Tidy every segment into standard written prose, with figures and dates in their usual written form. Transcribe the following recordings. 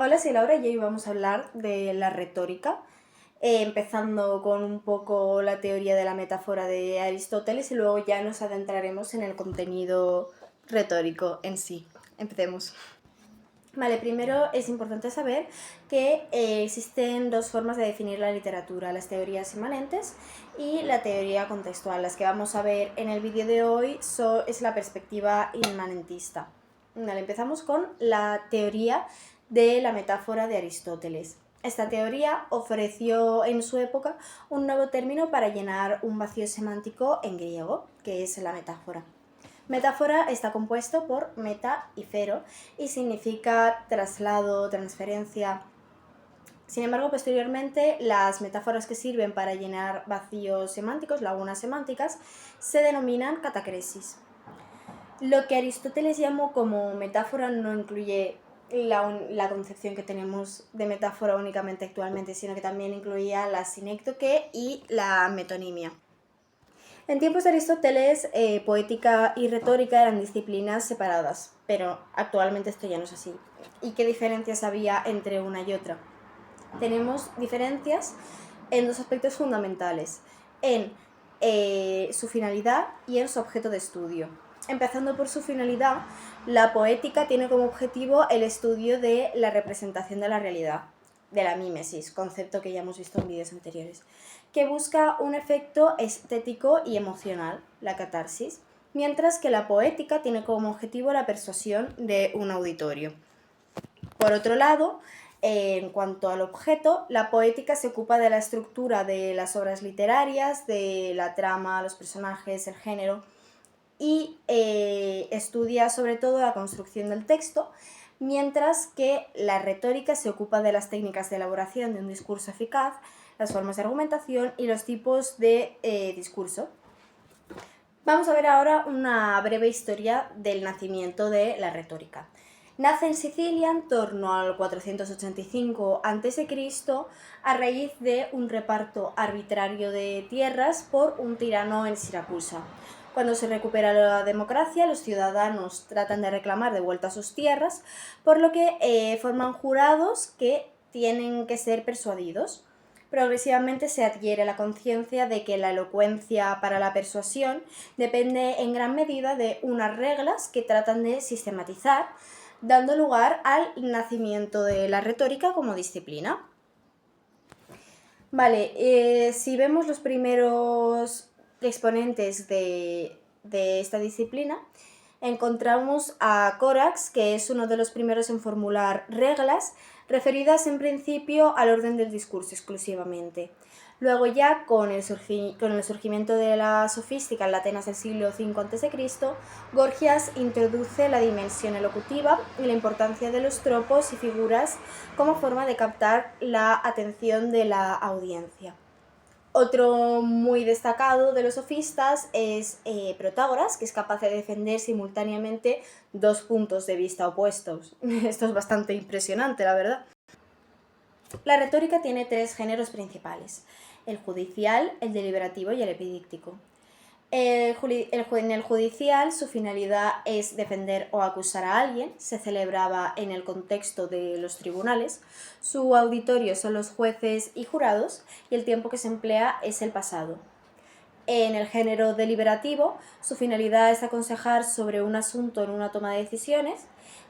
Hola, soy Laura y hoy vamos a hablar de la retórica, empezando con un poco la teoría de la metáfora de Aristóteles y luego ya nos adentraremos en el contenido retórico en sí. Empecemos. Vale, primero es importante saber que existen dos formas de definir la literatura, las teorías inmanentes y la teoría contextual. Las que vamos a ver en el vídeo de hoy es la perspectiva inmanentista. Vale, empezamos con la teoría de la metáfora de Aristóteles. Esta teoría ofreció en su época un nuevo término para llenar un vacío semántico en griego, que es la metáfora. Metáfora está compuesto por meta y fero y significa traslado, transferencia. Sin embargo, posteriormente, las metáforas que sirven para llenar vacíos semánticos, lagunas semánticas, se denominan catacresis. Lo que Aristóteles llamó como metáfora no incluye la concepción que tenemos de metáfora únicamente actualmente, sino que también incluía la sinécdoque y la metonimia. En tiempos de Aristóteles, poética y retórica eran disciplinas separadas, pero actualmente esto ya no es así. ¿Y qué diferencias había entre una y otra? Tenemos diferencias en dos aspectos fundamentales, en su finalidad y en su objeto de estudio. Empezando por su finalidad, la poética tiene como objetivo el estudio de la representación de la realidad, de la mímesis, concepto que ya hemos visto en vídeos anteriores, que busca un efecto estético y emocional, la catarsis, mientras que la poética tiene como objetivo la persuasión de un auditorio. Por otro lado, en cuanto al objeto, la poética se ocupa de la estructura de las obras literarias, de la trama, los personajes, el género, y estudia sobre todo la construcción del texto, mientras que la retórica se ocupa de las técnicas de elaboración de un discurso eficaz, las formas de argumentación y los tipos de discurso. Vamos a ver ahora una breve historia del nacimiento de la retórica. Nace en Sicilia en torno al 485 a.C. a raíz de un reparto arbitrario de tierras por un tirano en Siracusa. Cuando se recupera la democracia, los ciudadanos tratan de reclamar de vuelta sus tierras, por lo que forman jurados que tienen que ser persuadidos. Progresivamente se adquiere la conciencia de que la elocuencia para la persuasión depende en gran medida de unas reglas que tratan de sistematizar, dando lugar al nacimiento de la retórica como disciplina. Vale, si vemos los primeros exponentes de esta disciplina, encontramos a Corax, que es uno de los primeros en formular reglas referidas en principio al orden del discurso exclusivamente. Luego ya con el surgimiento de la sofística en la Atenas del siglo V a.C., Gorgias introduce la dimensión elocutiva y la importancia de los tropos y figuras como forma de captar la atención de la audiencia. Otro muy destacado de los sofistas es Protágoras, que es capaz de defender simultáneamente dos puntos de vista opuestos. Esto es bastante impresionante, la verdad. La retórica tiene tres géneros principales: el judicial, el deliberativo y el epidíctico. En el judicial su finalidad es defender o acusar a alguien, se celebraba en el contexto de los tribunales, su auditorio son los jueces y jurados y el tiempo que se emplea es el pasado. En el género deliberativo, su finalidad es aconsejar sobre un asunto en una toma de decisiones,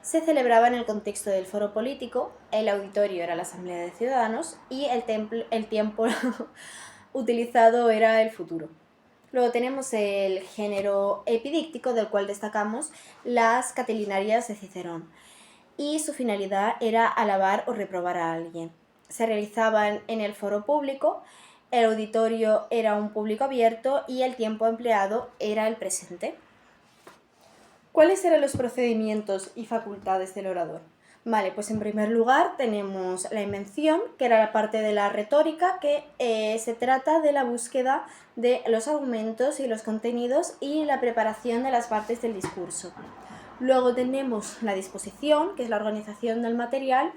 se celebraba en el contexto del foro político, el auditorio era la asamblea de ciudadanos y el tiempo utilizado era el futuro. Luego tenemos el género epidíctico, del cual destacamos las catilinarias de Cicerón, y su finalidad era alabar o reprobar a alguien. Se realizaban en el foro público, el auditorio era un público abierto y el tiempo empleado era el presente. ¿Cuáles eran los procedimientos y facultades del orador? Vale, pues en primer lugar tenemos la invención, que era la parte de la retórica, que se trata de la búsqueda de los argumentos y los contenidos y la preparación de las partes del discurso. Luego tenemos la disposición, que es la organización del material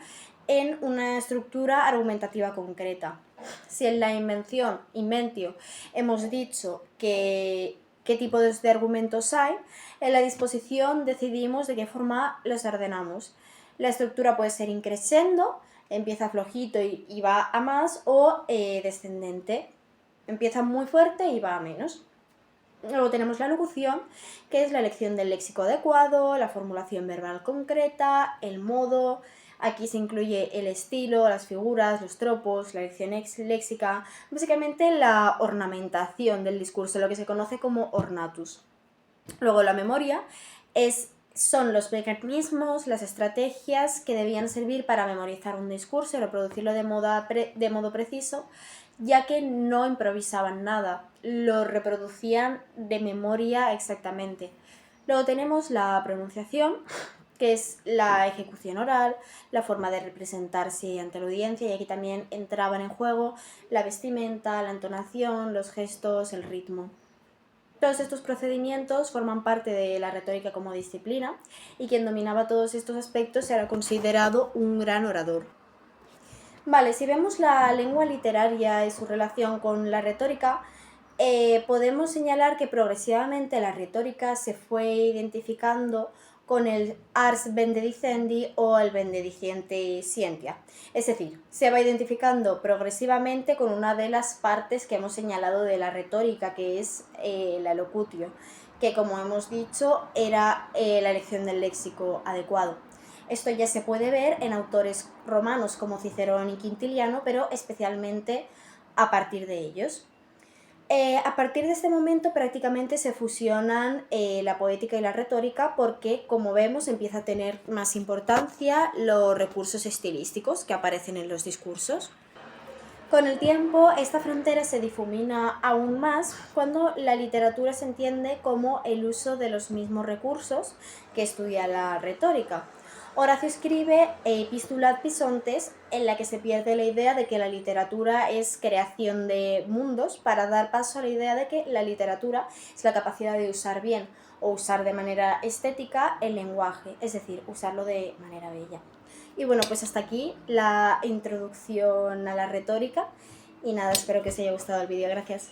en una estructura argumentativa concreta. Si en la inventio, hemos dicho qué tipo de argumentos hay, en la disposición decidimos de qué forma los ordenamos. La estructura puede ser increscendo, empieza flojito y va a más, o descendente, empieza muy fuerte y va a menos. Luego tenemos la locución, que es la elección del léxico adecuado, la formulación verbal concreta, el modo. Aquí se incluye el estilo, las figuras, los tropos, la elección léxica, básicamente la ornamentación del discurso, lo que se conoce como ornatus. Luego la memoria son los mecanismos, las estrategias que debían servir para memorizar un discurso y reproducirlo de modo preciso, ya que no improvisaban nada, lo reproducían de memoria exactamente. Luego tenemos la pronunciación, que es la ejecución oral, la forma de representarse ante la audiencia, y aquí también entraban en juego la vestimenta, la entonación, los gestos, el ritmo. Todos estos procedimientos forman parte de la retórica como disciplina, y quien dominaba todos estos aspectos era considerado un gran orador. Vale, si vemos la lengua literaria y su relación con la retórica, podemos señalar que progresivamente la retórica se fue identificando con el ars benediciendi o el benediciente scientia. Es decir, se va identificando progresivamente con una de las partes que hemos señalado de la retórica, que es la locutio, que como hemos dicho era la elección del léxico adecuado. Esto ya se puede ver en autores romanos como Cicerón y Quintiliano, pero especialmente a partir de ellos. A partir de este momento prácticamente se fusionan la poética y la retórica, porque, como vemos, empieza a tener más importancia los recursos estilísticos que aparecen en los discursos. Con el tiempo, esta frontera se difumina aún más cuando la literatura se entiende como el uso de los mismos recursos que estudia la retórica. Horacio escribe Epístola ad Bisontes, en la que se pierde la idea de que la literatura es creación de mundos, para dar paso a la idea de que la literatura es la capacidad de usar bien o usar de manera estética el lenguaje, es decir, usarlo de manera bella. Y bueno, pues hasta aquí la introducción a la retórica, y nada, espero que os haya gustado el vídeo. Gracias.